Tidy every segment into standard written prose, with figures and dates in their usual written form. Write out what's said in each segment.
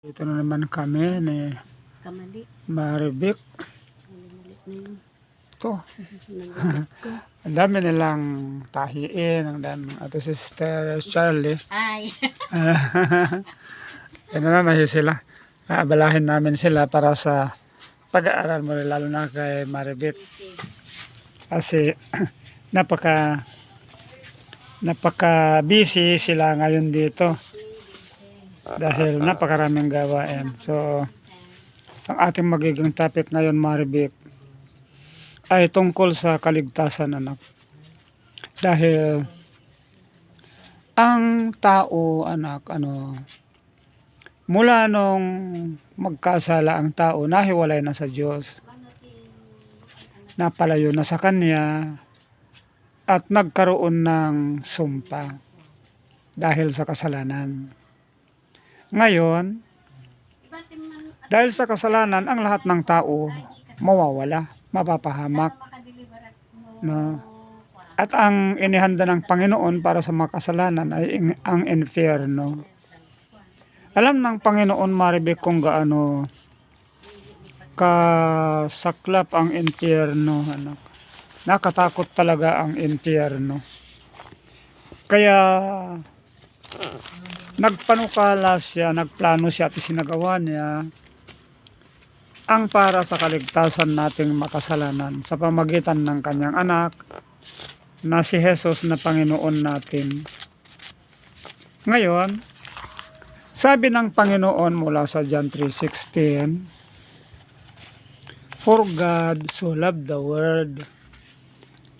Dito na naman kami ni Kamali. Maribik. Kamali na yun. Ito. Nagalit ko. Ang dami nilang tahiin. Ang dami. Ito si Sister Charlie. Ay. Yan na nahi sila. Abalahin namin sila para sa pag-aaral mo lalo na kay Maribik. Kasi napaka busy sila ngayon dito. Dahil napakaraming gawain. So, ang ating magiging topic ngayon, Maribik, ay tungkol sa kaligtasan, anak. Dahil ang tao, anak, mula nung magkasala ang tao, nahiwalay na sa Diyos. Napalayo na sa Kanya at nagkaroon ng sumpa dahil sa kasalanan. Ngayon, dahil sa kasalanan, ang lahat ng tao mawawala, mapapahamak. No? At ang inihanda ng Panginoon para sa makasalanan ay ang infierno. Alam ng Panginoon, Maribik, kung gaano kasaklap ang infierno, anak. Nakatakot talaga ang infierno. Kaya nagpanukala siya, nagplano siya at isinagawa niya ang para sa kaligtasan nating makasalanan sa pamagitan ng kanyang anak na si Jesus na Panginoon natin. Ngayon, sabi ng Panginoon mula sa John 3:16, "For God so loved the world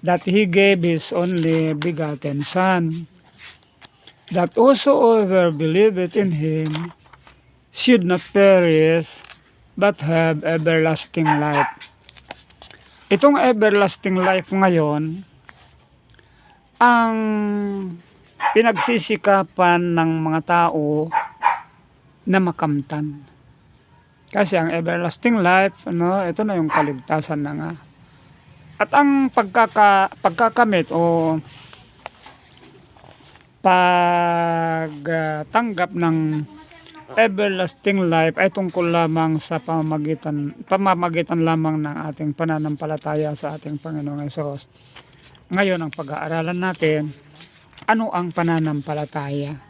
that He gave His only begotten Son, that whosoever believeth in Him should not perish, but have everlasting life." Itong everlasting life ngayon, ang pinagsisikapan ng mga tao na makamtan. Kasi ang everlasting life, ito na yung kaligtasan na nga. At ang pagkakamit o pagtanggap ng everlasting life ay tungkol lamang sa pamamagitan lamang ng ating pananampalataya sa ating Panginoong Hesus. Ngayon ang pag-aaralan natin, ano ang pananampalataya?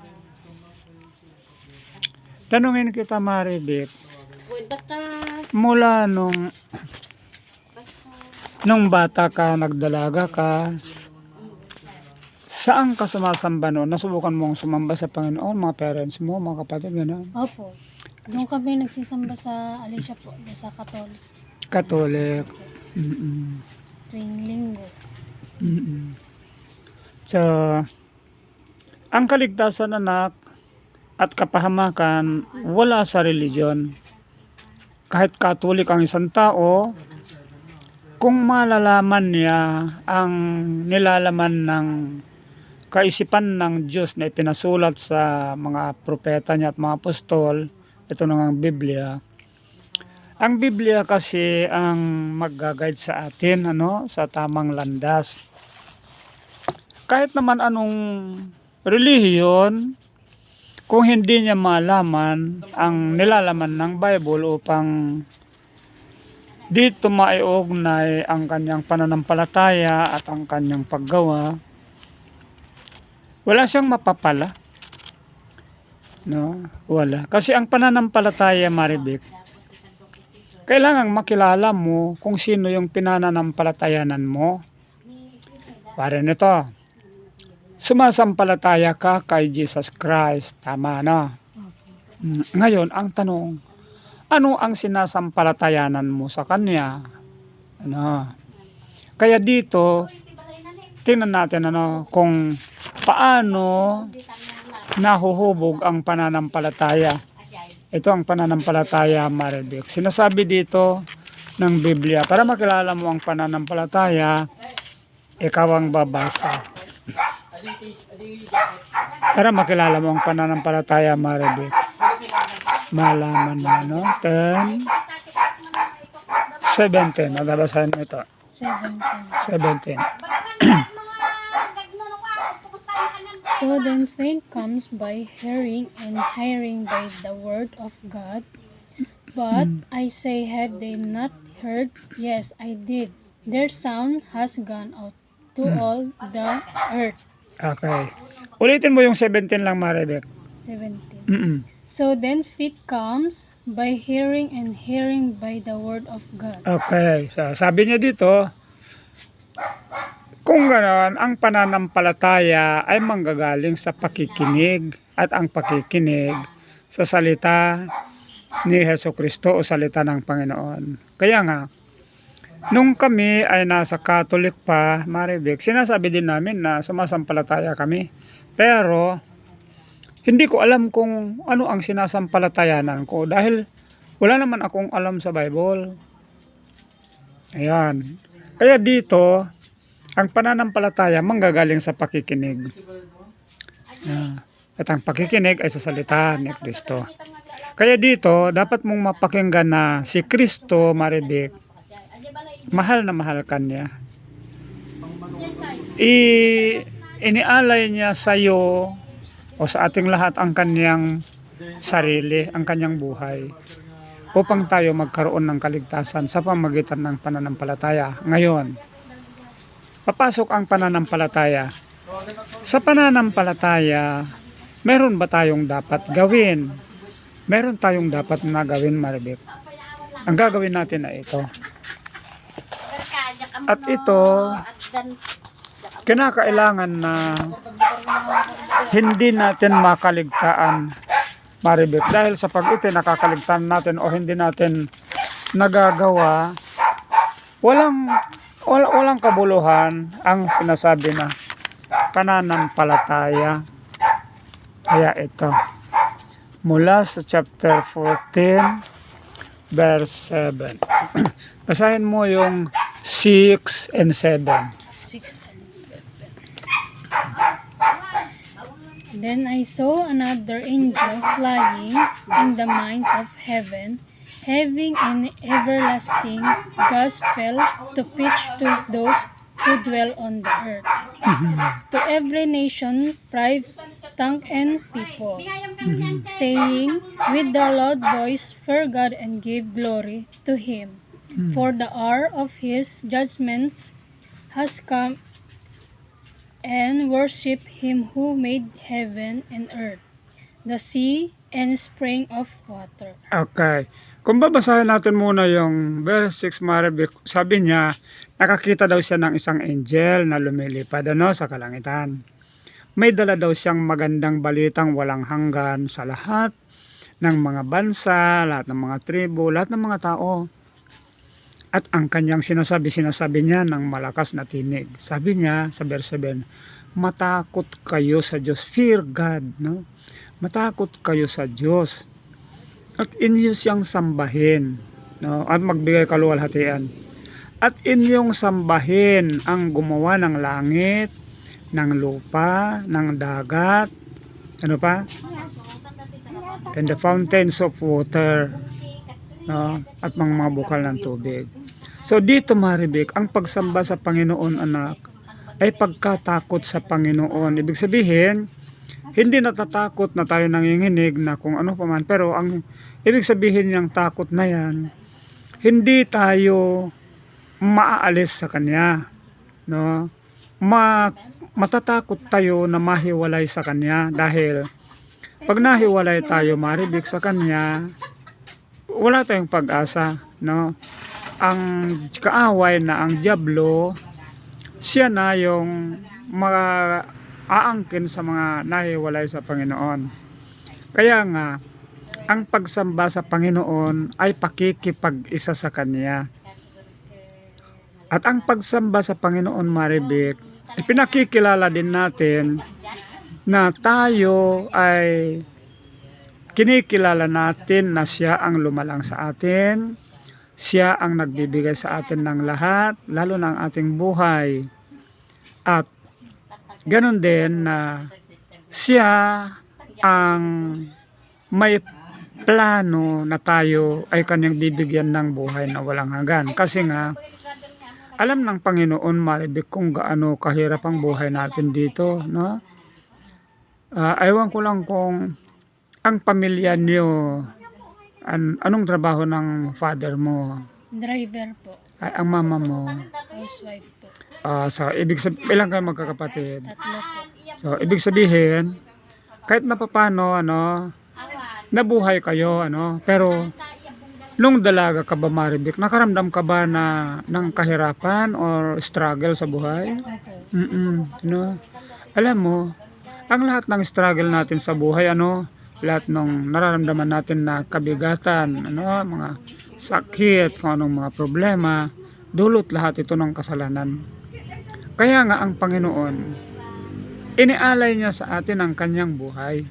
Tanungin kita, Maribik, mula nung bata ka, nagdalaga ka, saan ka sumasamba noon? Nasubukan mong sumamba sa Panginoon, mga parents mo, mga kapatid, gano'n? Opo. Nung kami nagsisamba sa Alicia po, sa Katolik. Katolik. Tuwing linggo. So, ang kaligtasan, anak, at kapahamakan, wala sa religion. Kahit Katolik ang isang tao, kung malalaman niya ang nilalaman ng kaisipan ng Diyos na ipinasulat sa mga propeta niya at mga apostol, ito na ang Biblia. Ang Biblia kasi ang mag-guide sa atin, sa tamang landas. Kahit naman anong relihiyon, kung hindi niya malaman ang nilalaman ng Bible upang dito maiugnay ang kanyang pananampalataya at ang kanyang paggawa, wala siyang mapapala. No? Wala. Kasi ang pananampalataya, Maribik, kailangang makilala mo kung sino yung pinananampalatayanan mo. Para nito, sumasampalataya ka kay Jesus Christ. Tama, no? Ngayon, ang tanong, ano ang sinasampalatayanan mo sa Kanya? Kaya dito, tingnan natin kung paano nahuhubog ang pananampalataya. Ito ang pananampalataya, Maribik. Sinasabi dito ng Biblia, para makilala mo ang pananampalataya, ikaw ang babasa. Para makilala mo ang pananampalataya, Maribik. Malaman mo, 10:17. Nadabasahin mo ito. 17. So then faith comes by hearing, and hearing by the word of God. But I say, have they not heard? Yes, I did. Their sound has gone out to all the earth. Okay. Ulitin mo yung 17 lang, Maribek. 17. Mm-mm. So then faith comes by hearing, and hearing by the word of God. Okay. So, sabi niya dito, kung ganoon, ang pananampalataya ay manggagaling sa pakikinig at ang pakikinig sa salita ni Hesukristo o salita ng Panginoon. Kaya nga, nung kami ay nasa Catholic pa, Maribek, sinasabi din namin na sumasampalataya kami. Pero, hindi ko alam kung ano ang sinasampalatayanan ko dahil wala naman akong alam sa Bible. Ayan. Kaya dito, ang pananampalataya manggagaling sa pakikinig. At ang pakikinig ay sa salita ni Kristo. Kaya dito, dapat mong mapakinggan na si Kristo, Maribek, mahal na mahal ka niya. Inialay niya sa iyo o sa ating lahat ang kanyang sarili, ang kanyang buhay upang tayo magkaroon ng kaligtasan sa pamamagitan ng pananampalataya. Ngayon, papasok ang pananampalataya. Sa pananampalataya, meron ba tayong dapat gawin? Meron tayong dapat na gawin, Maribek. Ang gagawin natin ay ito. At ito, kinakailangan na hindi natin makaligtaan, Maribek. Dahil sa pag ito nakakaligtaan natin o hindi natin nagagawa, walang kabuluhan ang sinasabi na pananampalataya. Kaya ito, mula sa chapter 14, verse 7. Basahin mo yung 6 and 7. 6 and 7. Then I saw another angel flying in the mines of heaven, having an everlasting gospel to preach to those who dwell on the earth, to every nation, tribe, tongue, and people, saying with the loud voice, fear God and give glory to him, for the hour of his judgments has come, and worship him who made heaven and earth, the sea, and spring of water. Okay. Kung babasahin natin muna yung verse 6, Maribek, sabi niya, nakakita daw siya ng isang angel na lumilipad sa kalangitan. May dala daw siyang magandang balitang walang hanggan sa lahat ng mga bansa, lahat ng mga tribo, lahat ng mga tao. At ang kanyang sinasabi niya ng malakas na tinig. Sabi niya sa verse 7, matakot kayo sa Diyos. Fear God. No? Matakot kayo sa Diyos. At inyo siyang sambahin. No? At magbigay kaluwalhatian. At inyong sambahin ang gumawa ng langit, ng lupa, ng dagat, ano pa? And the fountains of water. No? At mga bukal ng tubig. So dito, Maribek, ang pagsamba sa Panginoon, anak, ay pagkatakot sa Panginoon. Ibig sabihin, hindi natatakot na tayo nanginginig na kung ano pa man. Pero ang ibig sabihin niyang takot na yan, hindi tayo maaalis sa Kanya. No? Matatakot tayo na mahiwalay sa Kanya dahil pag nahiwalay tayo, Maribek, sa Kanya, wala tayong pag-asa. No? Ang kaaway na ang dyablo, siya na yung aangkin sa mga nahiwalay sa Panginoon. Kaya nga, ang pagsamba sa Panginoon ay pakikipag-isa sa Kanya. At ang pagsamba sa Panginoon, Maribek, ipinakikilala din natin na tayo ay kinikilala natin na siya ang lumalang sa atin, siya ang nagbibigay sa atin ng lahat, lalo na ang ating buhay. At ganun din na siya ang may plano na tayo ay kanyang bibigyan ng buhay na walang hanggan. Kasi nga, alam ng Panginoon, Maribek, kung gaano kahirap ang buhay natin dito, no? Ewan ko lang kung ang pamilya niyo, anong trabaho ng father mo? Driver po. Ay, ang mama mo? Housewife po. So, ibig sabihin, ilang kayo magkakapatid? 3 po. So, ibig sabihin, kahit na papaano, nabuhay kayo, pero nung dalaga ka ba, Maribik, nakaramdam ka ba ng kahirapan or struggle sa buhay? Opo. Alam mo, ang lahat ng struggle natin sa buhay, lahat ng nararamdaman natin na kabigatan, mga sakit, kung anong mga problema, dulot lahat ito ng kasalanan. Kaya nga ang Panginoon, inialay niya sa atin ang kanyang buhay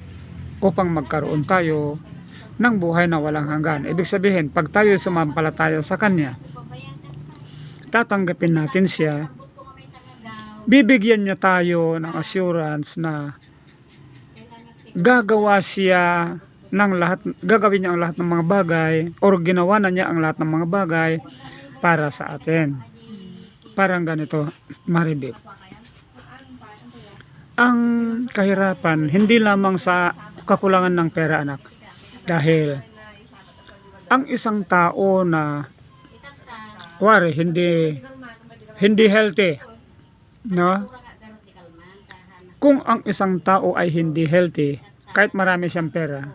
upang magkaroon tayo ng buhay na walang hanggan. Ibig sabihin, pag tayo sumampalataya sa kanya, tatanggapin natin siya, bibigyan niya tayo ng assurance na gagawin niya ang lahat ng mga bagay, or ginawa na niya ang lahat ng mga bagay para sa atin. Parang ganito, Maribik. Ang kahirapan, hindi lamang sa kakulangan ng pera, anak. Dahil ang isang tao na hindi healthy, kung ang isang tao ay hindi healthy, kahit marami siyang pera,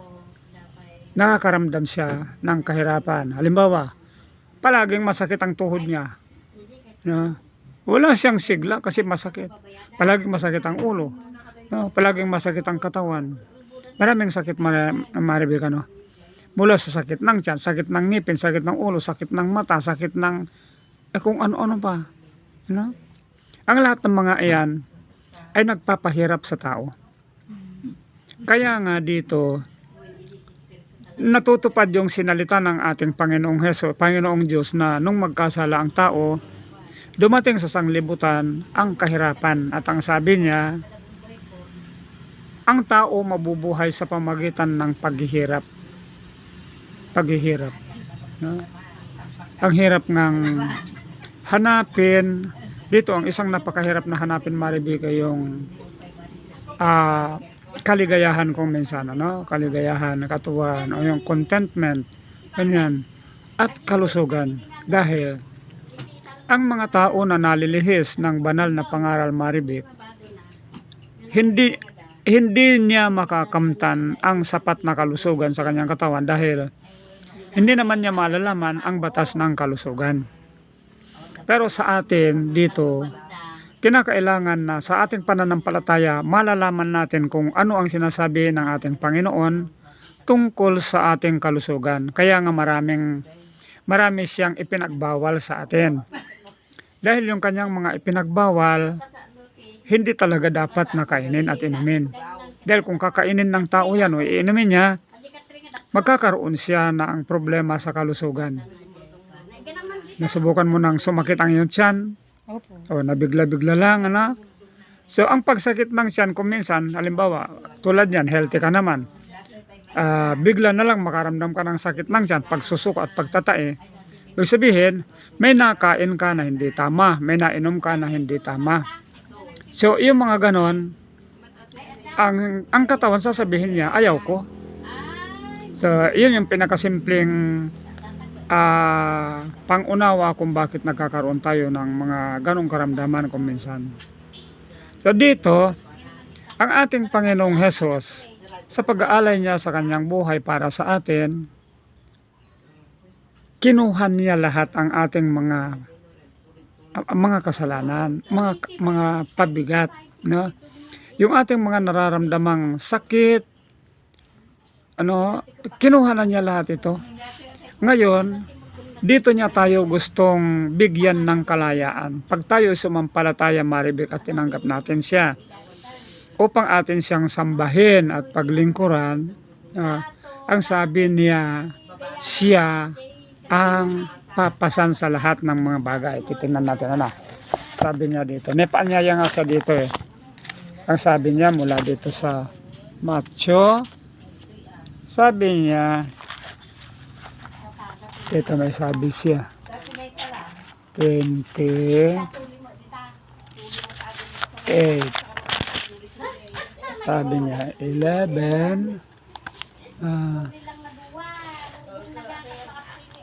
nakakaramdam siya ng kahirapan. Halimbawa, palaging masakit ang tuhod niya. Wala siyang sigla kasi masakit. Palaging masakit ang ulo. Palaging masakit ang katawan. Maraming sakit, Maribik, mula sa sakit ng tiyan, sakit ng ngipin, sakit ng ulo, sakit ng mata, sakit ng kung ano-ano pa. Ang lahat ng mga iyan ay nagpapahirap sa tao. Kaya nga dito, natutupad yung sinalita ng ating Panginoong Diyos na nung magkasala ang tao, dumating sa sanglibutan ang kahirapan. At ang sabi niya, ang tao mabubuhay sa pamagitan ng paghihirap. Ang hirap ngang hanapin. Dito, ang isang napakahirap na hanapin, Maribik, yung kaligayahan kung minsan, kaligayahan, katuwan, o yung contentment, ganyan, at kalusugan. Dahil ang mga tao na nalilihis ng banal na pangaral, Maribik, hindi niya makakamtan ang sapat na kalusugan sa kanyang katawan dahil hindi naman niya malalaman ang batas ng kalusugan. Pero sa atin dito, kinakailangan na sa ating pananampalataya, malalaman natin kung ano ang sinasabi ng ating Panginoon tungkol sa ating kalusugan. Kaya nga marami siyang ipinagbawal sa atin. Dahil yung kanyang mga ipinagbawal, hindi talaga dapat na kainin at inumin. Dahil kung kakainin ng tao yan o iinumin niya, magkakaroon siya ng problema sa kalusugan. Nasubukan mo nang sumakit ang iyong tiyan, Opo. o nabigla-bigla lang, So ang pagsakit ng tiyan, kung minsan, halimbawa, tulad yan, healthy ka naman, bigla na lang makaramdam ka ng sakit ng tiyan, pagsusuko at pagtatae. Ibig sabihin, may nakain ka na hindi tama, may nainom ka na hindi tama. So, yung mga ganon, ang katawan sasabihin niya, ayaw ko. So, yun yung pinakasimpleng pangunawa kung bakit nagkakaroon tayo ng mga ganong karamdaman kung minsan. So, dito, ang ating Panginoong Hesus, sa pag-aalay niya sa kanyang buhay para sa atin, kinuhan niya lahat ang ating mga kasalanan, mga pabigat, yung ating mga nararamdamang sakit, kinuha na niya lahat ito. Ngayon, dito niya tayo gustong bigyan ng kalayaan. Pag tayo sumampalataya, Maribik, at tinanggap natin siya, upang atin siyang sambahin at paglingkuran, ang sabi niya, siya ang papasan sa lahat ng mga bagay. Titingnan natin, sabi niya dito. Nepanyaya nga siya dito eh. Ang sabi niya mula dito sa Matthew, sabi niya, dito may sabi siya, 28. Sabi niya, 11,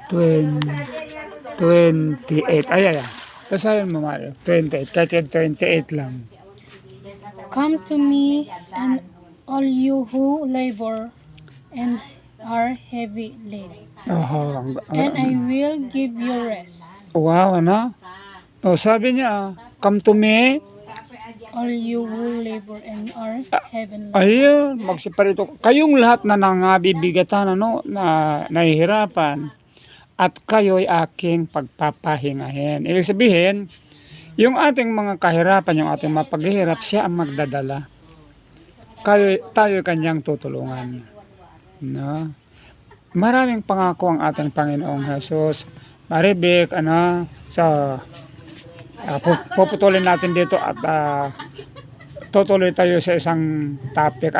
28. Ay. Basahin mo, Mario. 28. Kahit yung 28 lang. Come to me, and all you who labor and are heavy laden, and I will give you rest. Wow, ano? O, sabi niya, come to me. All you who labor and are heavy laden. Ayun, magsiparito. Kayong lahat na nangabibigatan, ano, na nahihirapan, at kayo'y aking pagpapahingahin. Ibig sabihin, yung ating mga kahirapan, yung ating mapaghihirap, siya ang magdadala. Tayo kanyang tutulungan. No? Maraming pangako ang ating Panginoong Jesus. Maribik, puputulin natin dito at tutuloy tayo sa isang topic.